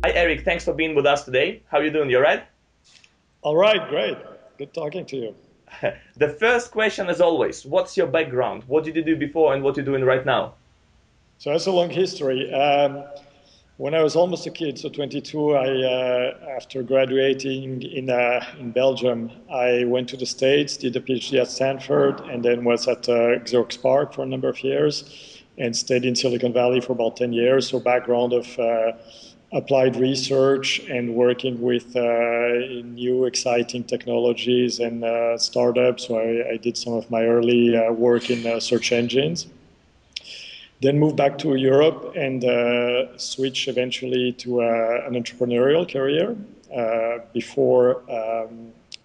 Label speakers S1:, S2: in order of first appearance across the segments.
S1: Hi, Erik. Thanks for being with us today. How are you doing? You all right?
S2: All right, great. Good talking to you.
S1: The first question, as always, what's your background? What did you do before and what you're doing right now?
S2: So that's a long history. When I was almost a kid, so 22, after graduating in Belgium, I went to the States, did a PhD at Stanford, and then was at Xerox PARC for a number of years, and stayed in Silicon Valley for about 10 years. So background of applied research and working with new exciting technologies and startups. So I did some of my early work in search engines. Then moved back to Europe and switched eventually to an entrepreneurial career. Before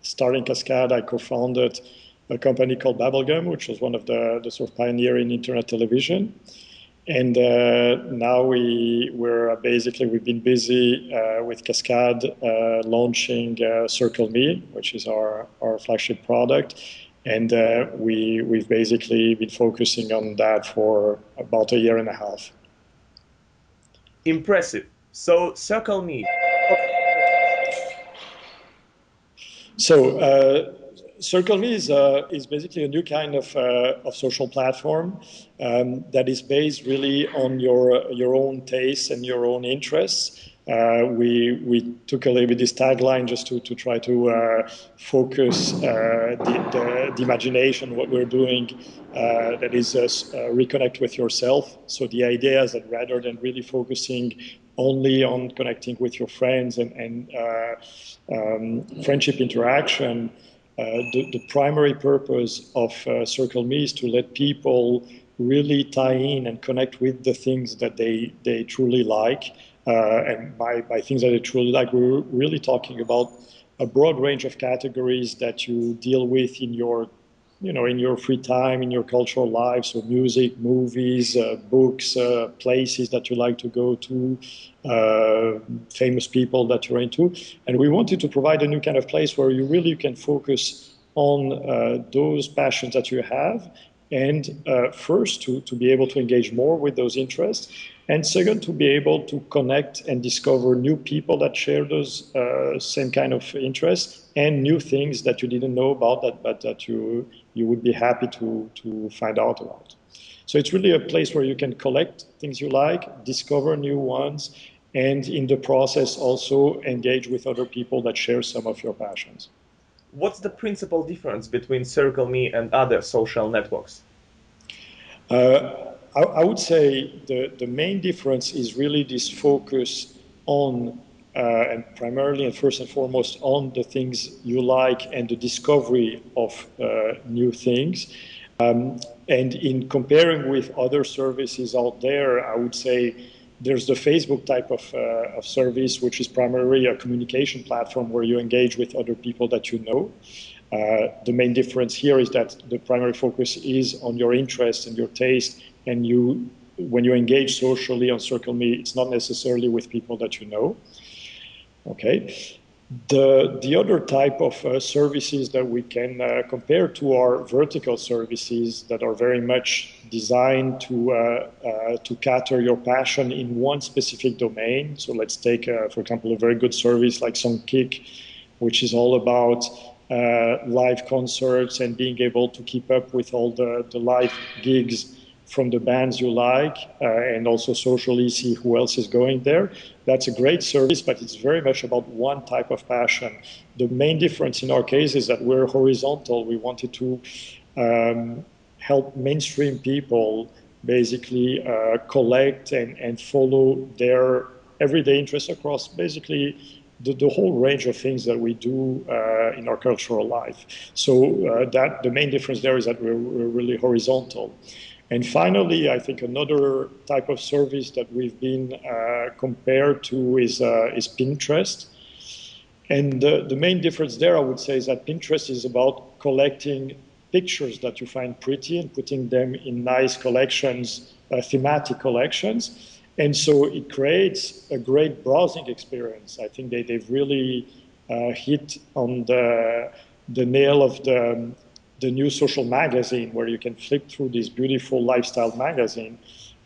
S2: starting Cascade, I co-founded a company called Bubblegum, which was one of the sort of pioneer in internet television. And now we've been busy with Cascade launching CircleMe, which is our flagship product. And we've basically been focusing on that for about a year and a half.
S1: Impressive. So, CircleMe.
S2: So CircleMe is basically a new kind of social platform that is based really on your own tastes and your own interests. We took a little bit this tagline just to try to focus the imagination, what we're doing, that is reconnect with yourself. So the idea is that rather than really focusing only on connecting with your friends and friendship interaction, the primary purpose of CircleMe is to let people really tie in and connect with the things that they truly like. And by things that they truly like, we're really talking about a broad range of categories that you deal with in your in your free time, in your cultural life. So music, movies, books, places that you like to go to, famous people that you're into. And we wanted to provide a new kind of place where you really can focus on those passions that you have. And first, to be able to engage more with those interests. And second, to be able to connect and discover new people that share those same kind of interests and new things that you didn't know about but that you would be happy to find out about. So it's really a place where you can collect things you like, discover new ones, and in the process also engage with other people that share some of your passions.
S1: What's the principal difference between CircleMe and other social networks?
S2: I would say the main difference is really this focus on, and primarily and first and foremost, on the things you like and the discovery of new things. And in comparing with other services out there, I would say there's the Facebook type of service, which is primarily a communication platform where you engage with other people that you know. The main difference here is that the primary focus is on your interests and your taste, and when you engage socially on CircleMe, it's not necessarily with people that you know. Okay. The other type of services that we can compare to are vertical services that are very much designed to cater your passion in one specific domain. So let's take, for example, a very good service like Songkick, which is all about live concerts and being able to keep up with all the live gigs from the bands you like, and also socially see who else is going there. That's a great service, but it's very much about one type of passion. The main difference in our case is that we're horizontal. We wanted to help mainstream people basically collect and follow their everyday interests across basically the whole range of things that we do in our cultural life. So that the main difference there is that we're really horizontal. And finally, I think another type of service that we've been compared to is Pinterest. And the main difference there, I would say, is that Pinterest is about collecting pictures that you find pretty and putting them in nice collections, thematic collections. And so it creates a great browsing experience. I think they've really hit on the nail of the new social magazine where you can flip through this beautiful lifestyle magazine.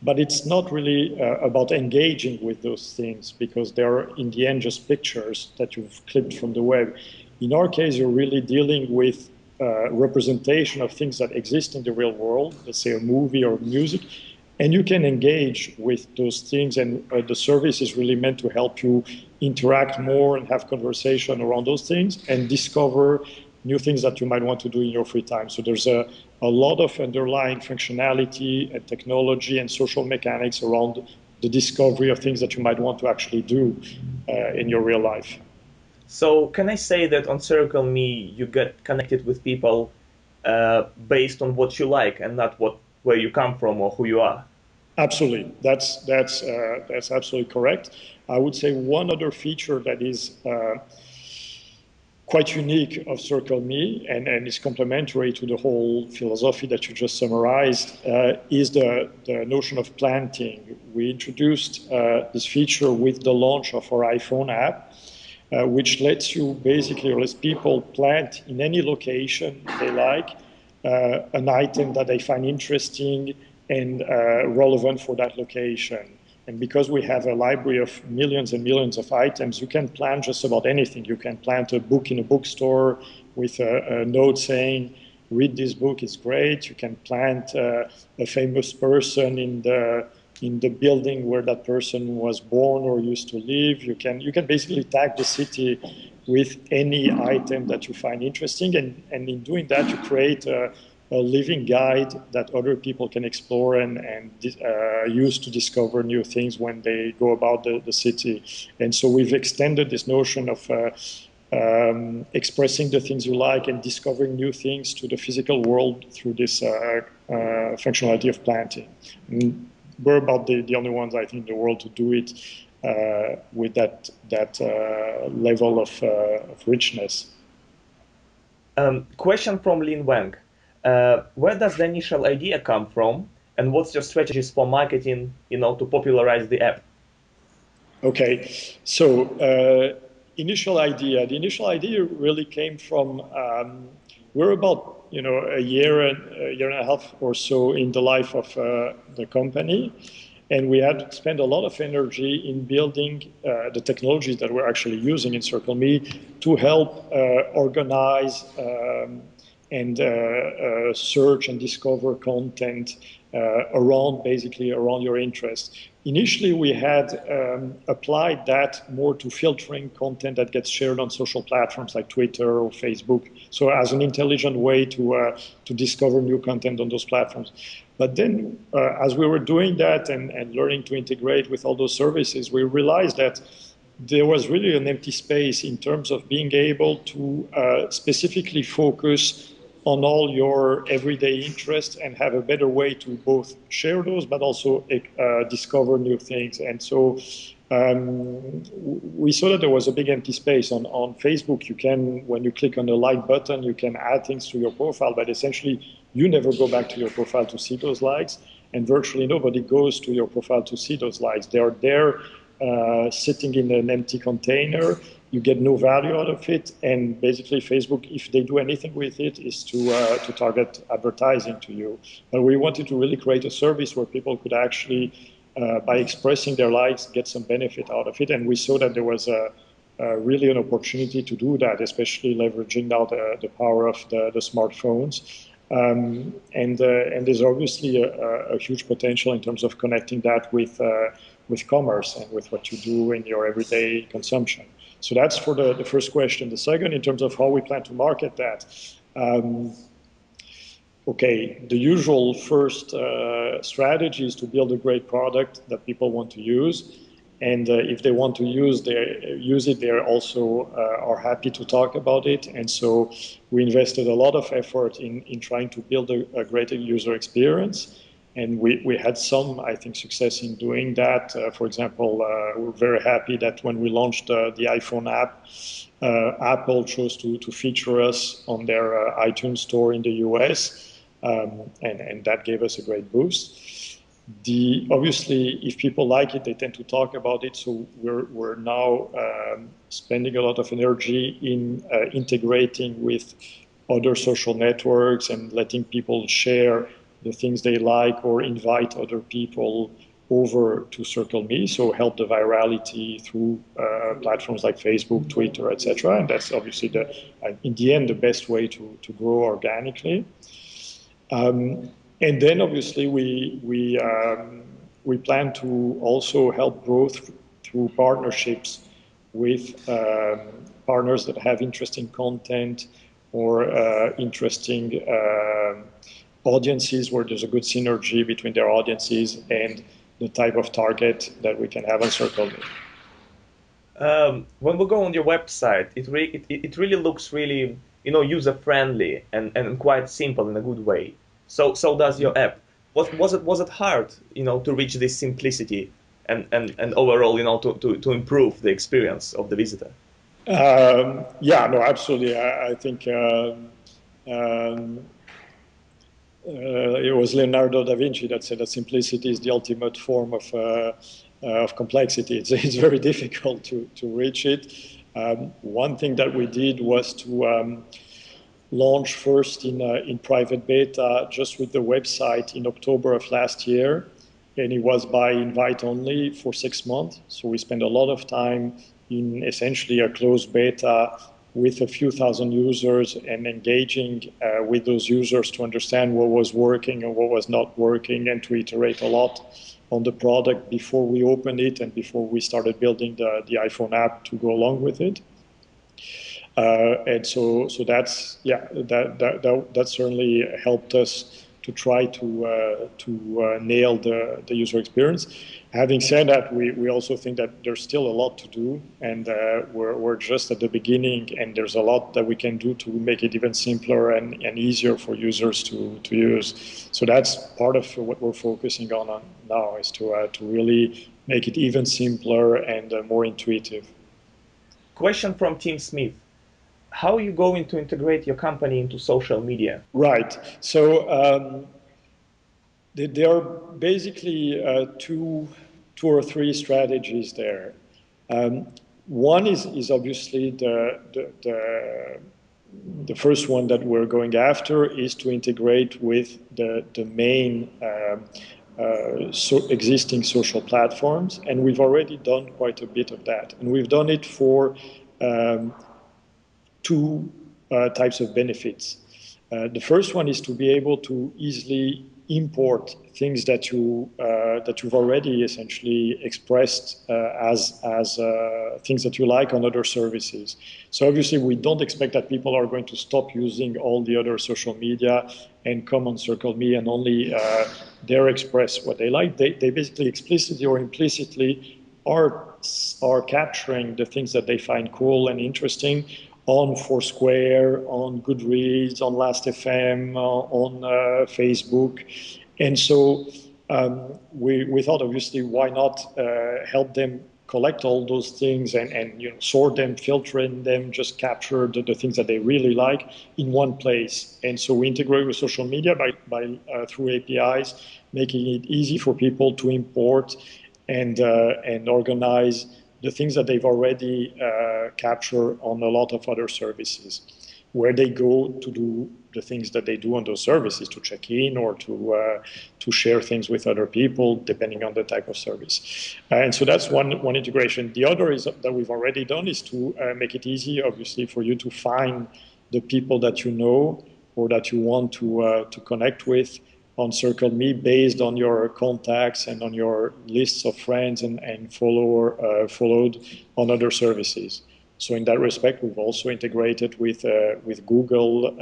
S2: But it's not really about engaging with those things because they're in the end just pictures that you've clipped from the web. In our case, you're really dealing with representation of things that exist in the real world, let's say a movie or music, and you can engage with those things, and the service is really meant to help you interact more and have conversation around those things and discover new things that you might want to do in your free time. So there's a lot of underlying functionality and technology and social mechanics around the discovery of things that you might want to actually do in your real life.
S1: So can I say that on CircleMe you get connected with people based on what you like and not where you come from or who you are?
S2: Absolutely, that's absolutely correct. I would say one other feature that is quite unique of CircleMe and is complementary to the whole philosophy that you just summarized is the notion of planting. We introduced this feature with the launch of our iPhone app, which lets you basically, or lets people plant in any location they like an item that they find interesting and relevant for that location. And because we have a library of millions and millions of items, you can plant just about anything. You can plant a book in a bookstore with a note saying, read this book, it's great. You can plant a famous person in the building where that person was born or used to live. You can basically tag the city with any item that you find interesting. And in doing that, you create a living guide that other people can explore and use to discover new things when they go about the city. And so we've extended this notion of expressing the things you like and discovering new things to the physical world through this functionality of planting. And we're about the only ones, I think, in the world to do it with that level of richness.
S1: Question from Lin Wang. Where does the initial idea come from, and what's your strategies for marketing, to popularize the app?
S2: Okay, so the initial idea really came from we're about a year and a half or so in the life of the company, and we had spent a lot of energy in building the technologies that we're actually using in CircleMe to help organize and search and discover content around your interest. Initially, we had applied that more to filtering content that gets shared on social platforms like Twitter or Facebook, so as an intelligent way to discover new content on those platforms. But then, as we were doing that and learning to integrate with all those services, we realized that there was really an empty space in terms of being able to specifically focus on all your everyday interests and have a better way to both share those but also discover new things. And so we saw that there was a big empty space. On Facebook, you can, when you click on the like button, you can add things to your profile, but essentially you never go back to your profile to see those likes, and virtually nobody goes to your profile to see those likes. They are there sitting in an empty container. You get no value out of it, and basically Facebook, if they do anything with it, is to target advertising to you. But we wanted to really create a service where people could actually, by expressing their likes, get some benefit out of it, and we saw that there was really an opportunity to do that, especially leveraging now the power of the smartphones. And there's obviously a huge potential in terms of connecting that with commerce and with what you do in your everyday consumption. So that's for the first question. The second, in terms of how we plan to market that, okay, the usual first strategy is to build a great product that people want to use. And if they want to use it, they also are happy to talk about it. And so we invested a lot of effort in trying to build a great user experience. And we had some, I think, success in doing that. For example, we're very happy that when we launched the iPhone app, Apple chose to feature us on their iTunes store in the US, and that gave us a great boost. Obviously, if people like it, they tend to talk about it. So we're now spending a lot of energy in integrating with other social networks and letting people share the things they like or invite other people over to CircleMe, so help the virality through platforms like Facebook, Twitter, etc. And that's obviously in the end, the best way to grow organically. And then obviously we plan to also help growth through partnerships with partners that have interesting content or interesting audiences where there's a good synergy between their audiences and the type of target that we can have on CircleMe.
S1: When we go on your website, it really looks really user friendly and quite simple in a good way. So does your app. Was it hard to reach this simplicity and overall to improve the experience of the visitor?
S2: Yeah, no, absolutely. I think um, it was Leonardo da Vinci that said that simplicity is the ultimate form of complexity. It's very difficult to reach it. One thing that we did was to launch first in private beta just with the website in October of last year. And it was by invite only for 6 months. So we spent a lot of time in essentially a closed beta with a few thousand users and engaging with those users to understand what was working and what was not working and to iterate a lot on the product before we opened it and before we started building the iPhone app to go along with it. And so that's that certainly helped us to try to nail the user experience. Having said that, we also think that there's still a lot to do, and we're just at the beginning, and there's a lot that we can do to make it even simpler and easier for users to use. So that's part of what we're focusing on now, is to really make it even simpler and more intuitive.
S1: Question from Tim Smith. How are you going to integrate your company into social media?
S2: Right. So there are basically two or three strategies there. One is obviously the first one that we're going after is to integrate with the main existing social platforms, and we've already done quite a bit of that, and we've done it for two types of benefits. The first one is to be able to easily import things that you've already essentially expressed as things that you like on other services. So obviously we don't expect that people are going to stop using all the other social media and come on CircleMe and only dare express what they like. They basically explicitly or implicitly are capturing the things that they find cool and interesting on Foursquare, on Goodreads, on Last.fm, on Facebook. And so we thought, obviously, why not help them collect all those things and sort them, filter them, just capture the things that they really like in one place. And so we integrate with social media through APIs, making it easy for people to import and organize the things that they've already captured on a lot of other services, where they go to do the things that they do on those services, to check in or to share things with other people, depending on the type of service. And so that's one integration. The other is that we've already done is to make it easy, obviously, for you to find the people that you know or that you want to connect with on CircleMe based on your contacts and on your lists of friends and followed on other services. So in that respect, we've also integrated with Google,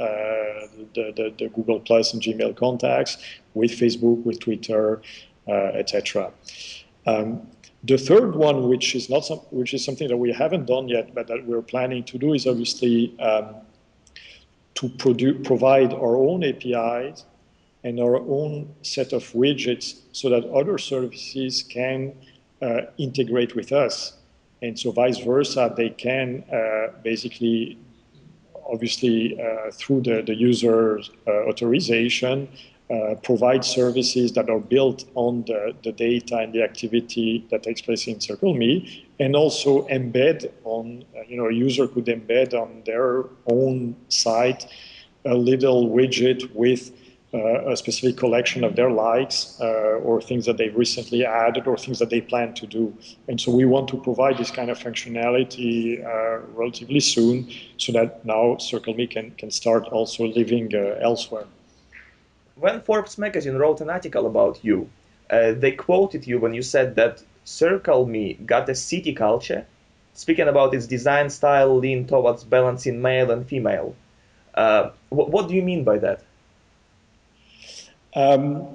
S2: the Google Plus and Gmail contacts, with Facebook, with Twitter, etc. The third one, which is something that we haven't done yet, but that we're planning to do, is obviously to provide our own APIs and our own set of widgets so that other services can integrate with us. And so vice versa, they can basically, obviously, through the user's authorization, provide services that are built on the data and the activity that takes place in CircleMe, and also embed on, a user could embed on their own site a little widget with a specific collection of their likes or things that they've recently added or things that they plan to do. And so we want to provide this kind of functionality relatively soon so that now CircleMe can start also living elsewhere.
S1: When Forbes magazine wrote an article about you, they quoted you when you said that CircleMe got a city culture, speaking about its design style lean towards balancing male and female. What do you mean by that?
S2: Um,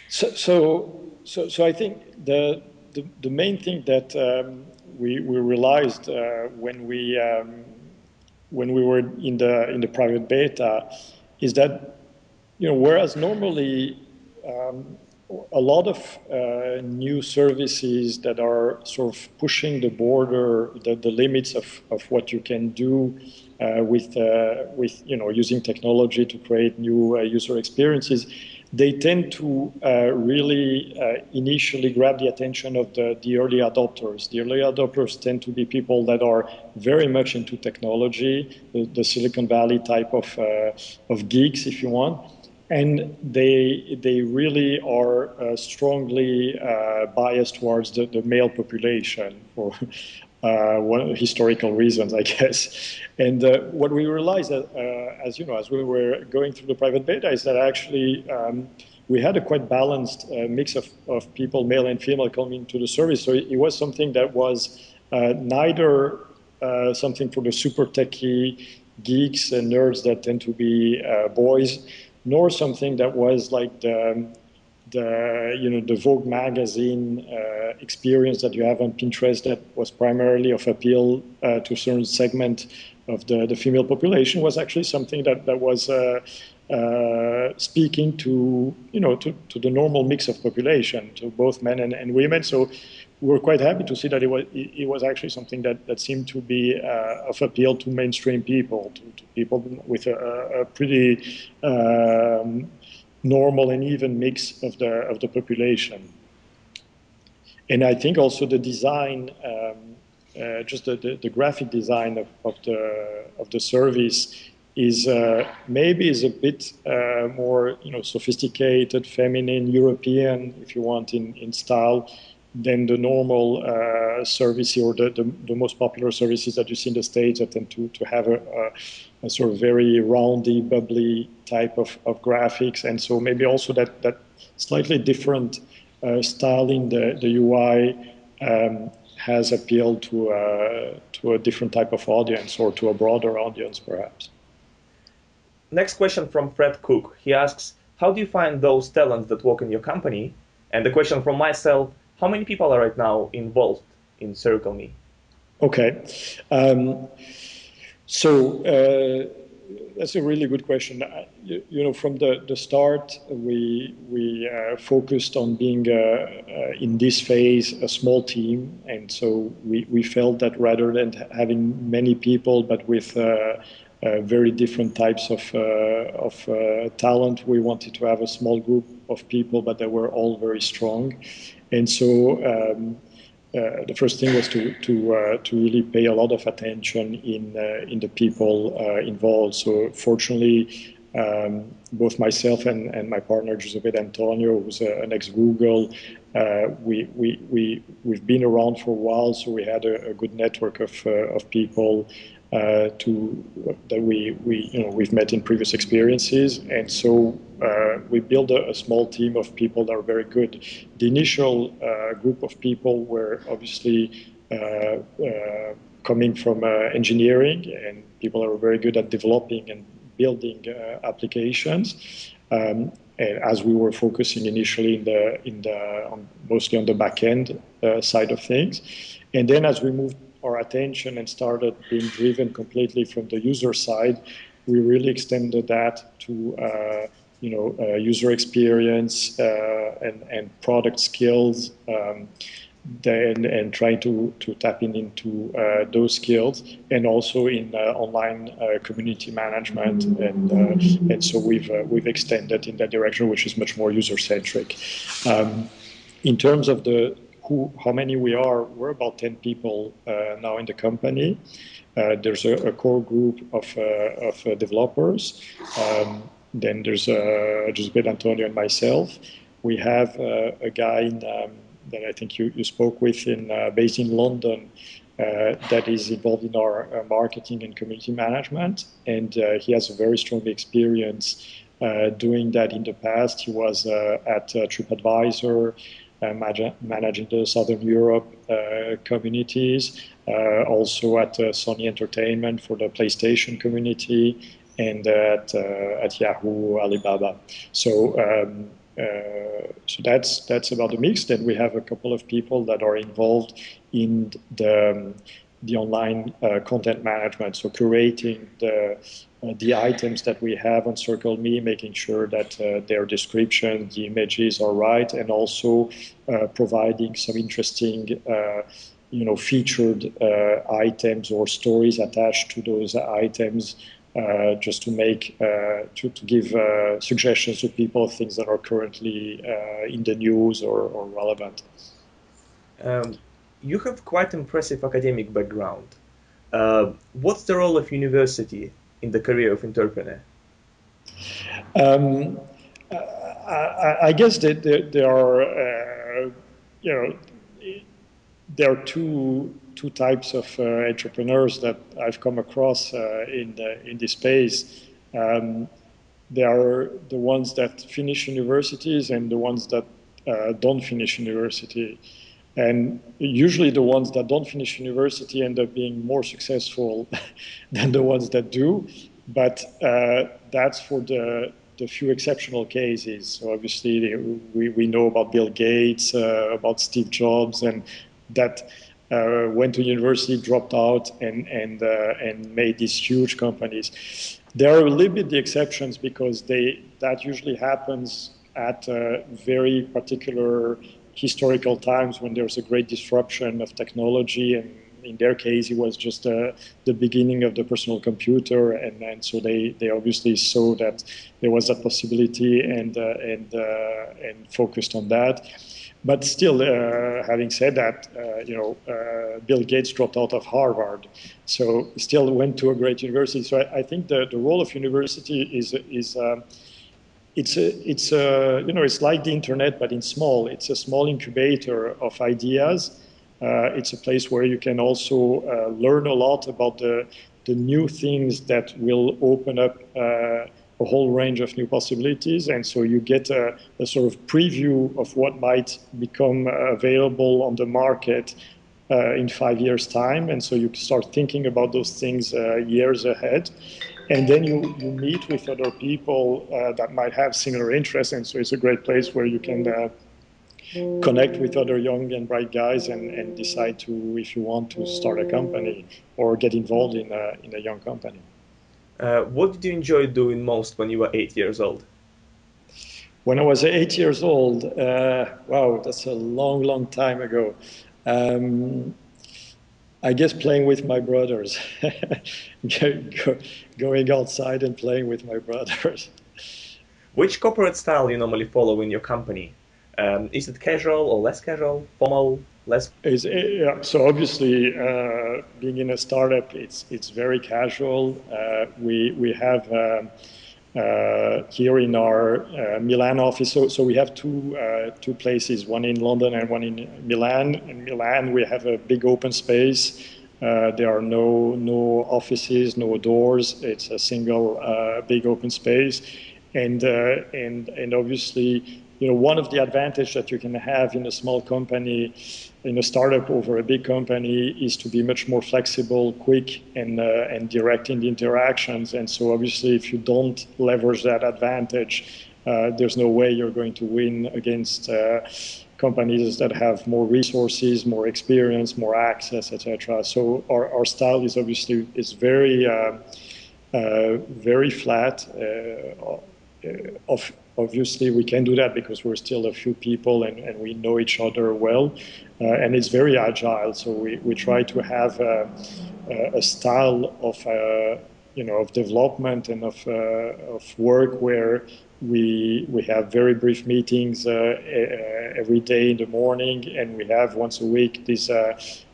S2: so I think the main thing that we realized when we were in the private beta is that whereas normally a lot of new services that are sort of pushing the border, the limits of what you can do with using technology to create new user experiences, they tend to really initially grab the attention of the early adopters. The early adopters tend to be people that are very much into technology, the Silicon Valley type of geeks, if you want. And they really are strongly biased towards the male population for historical reasons, I guess. And what we realized, as we were going through the private beta, is that actually we had a quite balanced mix of people, male and female, coming to the service. So it was something that was neither something for the super techie geeks and nerds that tend to be boys, nor something that was like the Vogue magazine experience that you have on Pinterest that was primarily of appeal to a certain segment of the female population. Was actually something that was speaking to the normal mix of population, to both men and women. So we were quite happy to see that it was actually something that seemed to be of appeal to mainstream people, to people with a pretty normal and even mix of the population. And I think also the design, just the graphic design of the service is maybe is a bit more sophisticated, feminine, European, if you want, in style than the normal service or the most popular services that you see in the States that tend to have a sort of very roundy, bubbly type of graphics. And so maybe also that slightly different style in the UI has appealed to a different type of audience or to a broader audience, perhaps.
S1: Next question from Fred Cook. He asks, how do you find those talents that work in your company? And the question from myself, how many people are right now involved in CircleMe?
S2: Okay. That's a really good question. From the start, we focused on being in this phase a small team, and so we felt that rather than having many people, but with very different types of talent, we wanted to have a small group of people, but they were all very strong, and so. The first thing was to really pay a lot of attention in the people involved. So fortunately, both myself and my partner Giuseppe Antonio, who's an ex-Google, we've been around for a while, so we had a good network of people that we've met in previous experiences, and so we built a small team of people that are very good. The initial group of people were obviously coming from engineering, and people are very good at developing and building applications. And as we were focusing initially mostly on the back end side of things, and then as we moved our attention and started being driven completely from the user side, we really extended that to user experience and product skills, and trying to tap into those skills, and also in online community management, and so we've extended in that direction, which is much more user centric. In terms of how many we are, we're about 10 people now in the company. There's a core group of developers. Then there's Giuseppe, Antonio, and myself. We have a guy that I think you spoke with based in London that is involved in our marketing and community management, and he has a very strong experience doing that in the past. He was at TripAdvisor, managing the Southern Europe communities, also at Sony Entertainment for the PlayStation community, and at Yahoo, Alibaba. So that's about the mix. Then we have a couple of people that are involved in the online content management, so curating the items that we have on CircleMe, making sure that their description, the images are right, and also providing some interesting featured items or stories attached to those items, just to make to give suggestions to people, things that are currently in the news or relevant.
S1: Um, you have quite impressive academic background. What's the role of university in the career of entrepreneur?
S2: Um, I guess that there are, you know, there are two types of entrepreneurs that I've come across in this space. Um, there are the ones that finish universities and the ones that don't finish university. And usually the ones that don't finish university end up being more successful than the ones that do. But that's for the few exceptional cases. So obviously we know about Bill Gates, about Steve Jobs, and that went to university, dropped out, and made these huge companies. There are a little bit the exceptions because that usually happens at very particular historical times when there's a great disruption of technology, and in their case it was just the beginning of the personal computer, and so they obviously saw that there was that possibility and focused on that. But still, having said that, Bill Gates dropped out of Harvard, so still went to a great university. So I think the role of university is it's like the internet, but in small. It's a small incubator of ideas. It's a place where you can also learn a lot about the new things that will open up a whole range of new possibilities. And so you get a sort of preview of what might become available on the market in 5 years' time. And so you start thinking about those things years ahead. And then you meet with other people that might have similar interests. And so it's a great place where you can connect with other young and bright guys and decide to, if you want to start a company or get involved in a young company.
S1: What did you enjoy doing most when you were 8 years old?
S2: When I was 8 years old, wow, that's a long, long time ago. Um, I guess playing with my brothers, going outside and playing with my brothers.
S1: Which corporate style you normally follow in your company? Is it casual or less casual, formal, less?
S2: Yeah, so obviously, being in a startup, it's very casual. We have here in our Milan office. So we have two places, one in London and one in Milan. In Milan, we have a big open space. There are no offices, no doors. It's a single big open space, and obviously, one of the advantages that you can have in a small company, in a startup over a big company, is to be much more flexible, quick, and direct in the interactions. And so obviously, if you don't leverage that advantage, there's no way you're going to win against companies that have more resources, more experience, more access, etc. So our style is obviously very very flat. Obviously, we can do that because we're still a few people and we know each other well. And it's very agile. So we try to have a style of, of development and of work where we have very brief meetings every day in the morning, and we have once a week these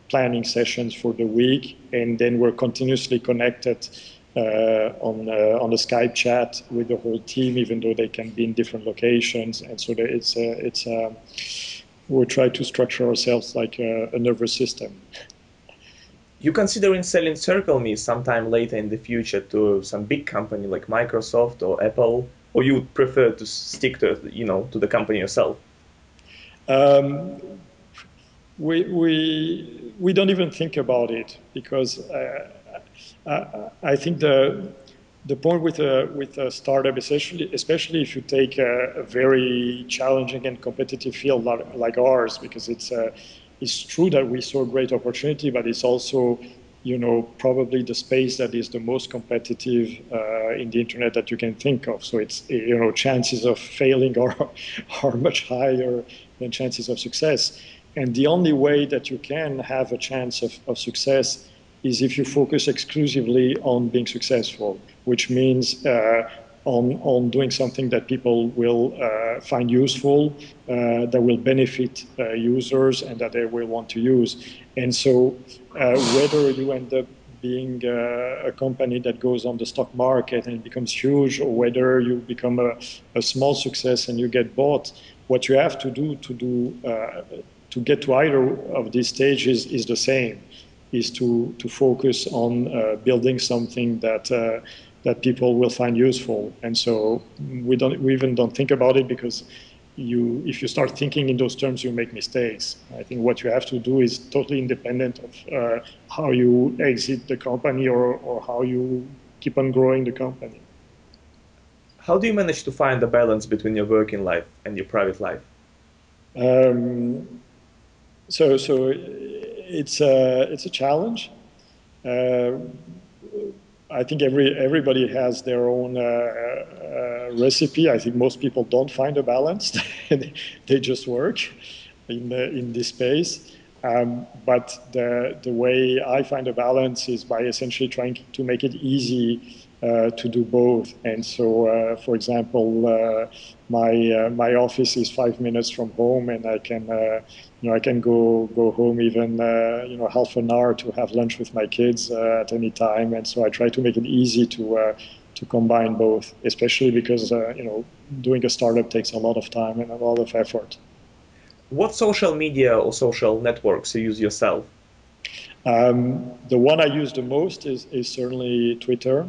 S2: planning sessions for the week, and then we're continuously connected on the Skype chat with the whole team, even though they can be in different locations. And so we try to structure ourselves like a nervous system.
S1: You considering selling CircleMe sometime later in the future to some big company like Microsoft or Apple, or you would prefer to stick to to the company yourself?
S2: Um, we don't even think about it because I think the point with a startup, especially if you take a very challenging and competitive field like ours, because it's true that we saw a great opportunity, but it's also probably the space that is the most competitive in the internet that you can think of. So it's chances of failing are much higher than chances of success. And the only way that you can have a chance of success is if you focus exclusively on being successful, which means on doing something that people will find useful, that will benefit users, and that they will want to use. And so whether you end up being a company that goes on the stock market and becomes huge, or whether you become a small success and you get bought, what you have to do to get to either of these stages is the same, is to focus on building something that people will find useful. And so we even don't think about it, because if you start thinking in those terms, you make mistakes. I think what you have to do is totally independent of how you exit the company, or how you keep on growing the company.
S1: How do you manage to find the balance between your working life and your private life?
S2: Um, so it's a challenge. Uh, I think everybody has their own recipe. I think most people don't find a balance; they just work in this space. But the way I find a balance is by essentially trying to make it easy to do both. And so, for example, my office is 5 minutes from home, and I can go home even half an hour to have lunch with my kids at any time. And so I try to make it easy to combine both, especially because doing a startup takes a lot of time and a lot of effort.
S1: What social media or social networks you use yourself?
S2: The one I use the most is certainly Twitter.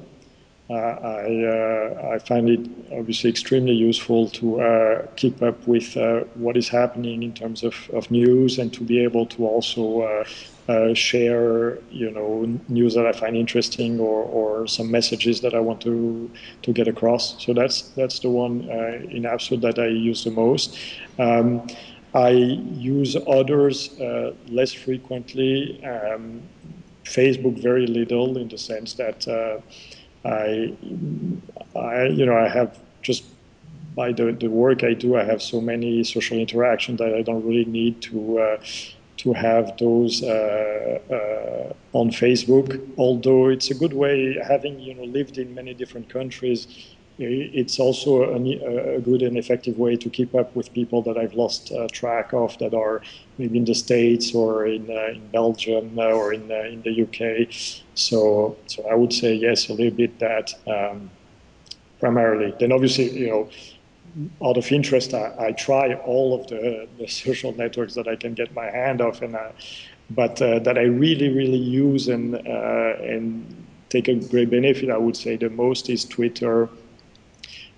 S2: I find it obviously extremely useful to keep up with what is happening in terms of news, and to be able to also share news that I find interesting, or some messages that I want to get across. So that's the one in absolute that I use the most. I use others less frequently. Facebook very little, in the sense that I, I have just, by the work I do, I have so many social interactions that I don't really need to have those on Facebook. Although it's a good way, having lived in many different countries, it's also a good and effective way to keep up with people that I've lost track of, that are maybe in the States, or in Belgium, or in the UK. So I would say yes, a little bit that primarily. Then obviously, out of interest, I try all of the social networks that I can get my hand off, but that I really use and take a great benefit, I would say the most is Twitter,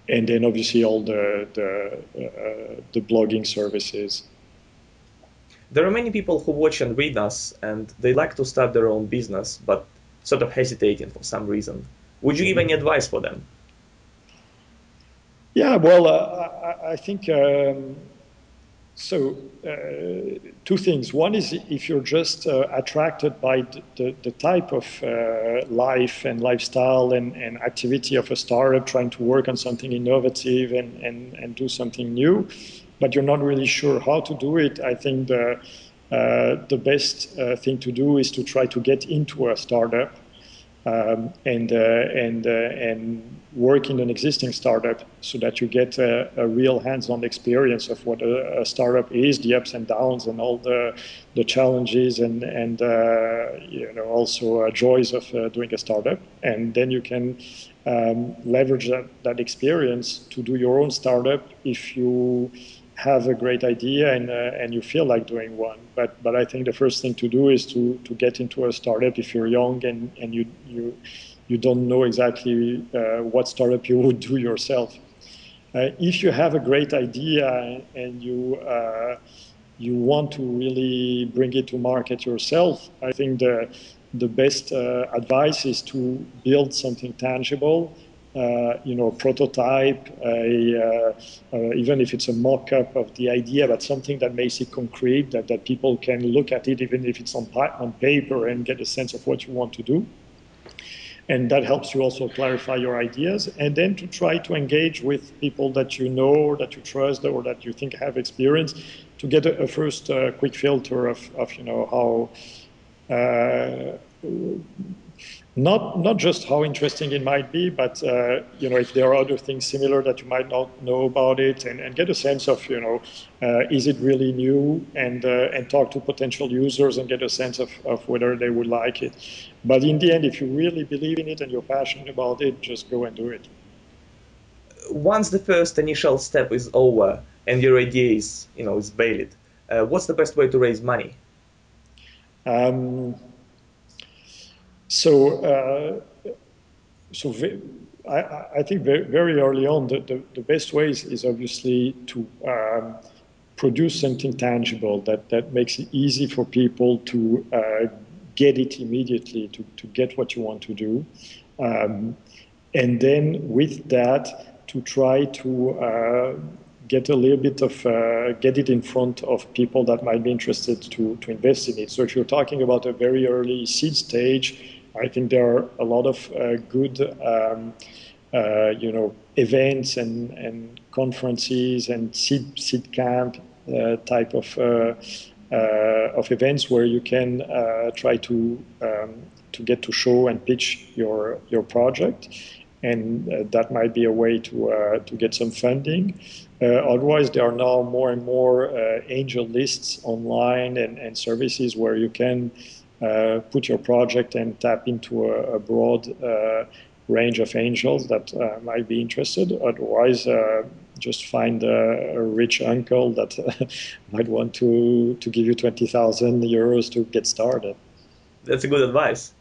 S2: and then obviously all the blogging services.
S1: There are many people who watch and read us, and they like to start their own business, but sort of hesitating for some reason. Would you give any advice for them?
S2: Yeah, well, I think so. Two things. One is, if you're just attracted by the type of life and lifestyle and activity of a startup, trying to work on something innovative and do something new, but you're not really sure how to do it, I think the best thing to do is to try to get into a startup, and work in an existing startup so that you get a real hands-on experience of what a startup is, the ups and downs, and all the challenges and you know, also joys of doing a startup. And then you can leverage that experience to do your own startup if you have a great idea and you feel like doing one. But I think the first thing to do is to get into a startup if you're young and you don't know exactly what startup you would do yourself. If you have a great idea and you want to really bring it to market yourself, I think the best advice is to build something tangible, you know, a prototype, even if it's a mock-up of the idea, but something that makes it concrete, that people can look at it, even if it's on paper, and get a sense of what you want to do. And that helps you also clarify your ideas, and then to try to engage with people that you know or that you trust or that you think have experience to get a first quick filter of you know how not just how interesting it might be, but you know, if there are other things similar that you might not know about it, and get a sense of, you know, is it really new, and talk to potential users and get a sense of whether they would like it. But in the end, if you really believe in it and you're passionate about it, just go and do it.
S1: Once the first initial step is over and your idea is, is valid, what's the best way to raise money?
S2: Um, so so I think very early on, the best way is obviously to produce something tangible that makes it easy for people to get it immediately, to get what you want to do. Um, and then with that, to try to get a little bit of, get it in front of people that might be interested to invest in it. So if you're talking about a very early seed stage, I think there are a lot of good, you know, events and conferences and seed camp type of events where you can try to get to show and pitch your project, and that might be a way to get some funding. Otherwise, there are now more and more angel lists online and services where you can put your project and tap into a broad range of angels that might be interested. Otherwise, just find a rich uncle that might want to give you 20,000 euros to get started.
S1: That's a good advice.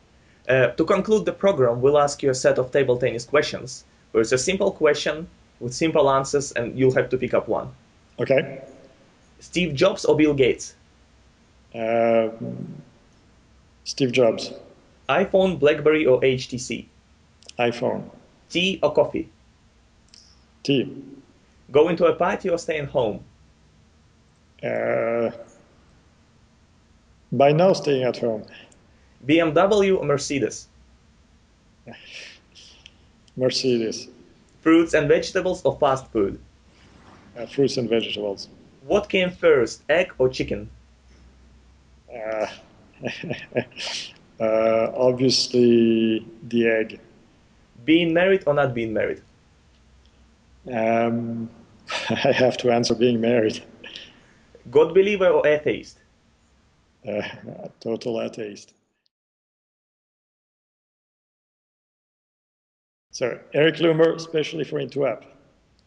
S1: To conclude the program, we'll ask you a set of table tennis questions, where it's a simple question with simple answers, and you'll have to pick up one.
S2: Okay.
S1: Steve Jobs or Bill Gates?
S2: Uh, Steve Jobs,
S1: iPhone, BlackBerry, or HTC?
S2: iPhone,
S1: Tea or coffee?
S2: tea,
S1: Going to a party or staying home?
S2: uh, by now staying at home,
S1: BMW or Mercedes?
S2: Mercedes,
S1: Fruits and vegetables or fast food?
S2: fruits and vegetables.
S1: What came first, egg or chicken?
S2: Uh, obviously, the egg.
S1: Being married or not being married?
S2: Um, I have to answer being married.
S1: God believer or atheist?
S2: Total atheist. So, Erik Lumer, especially for In2up.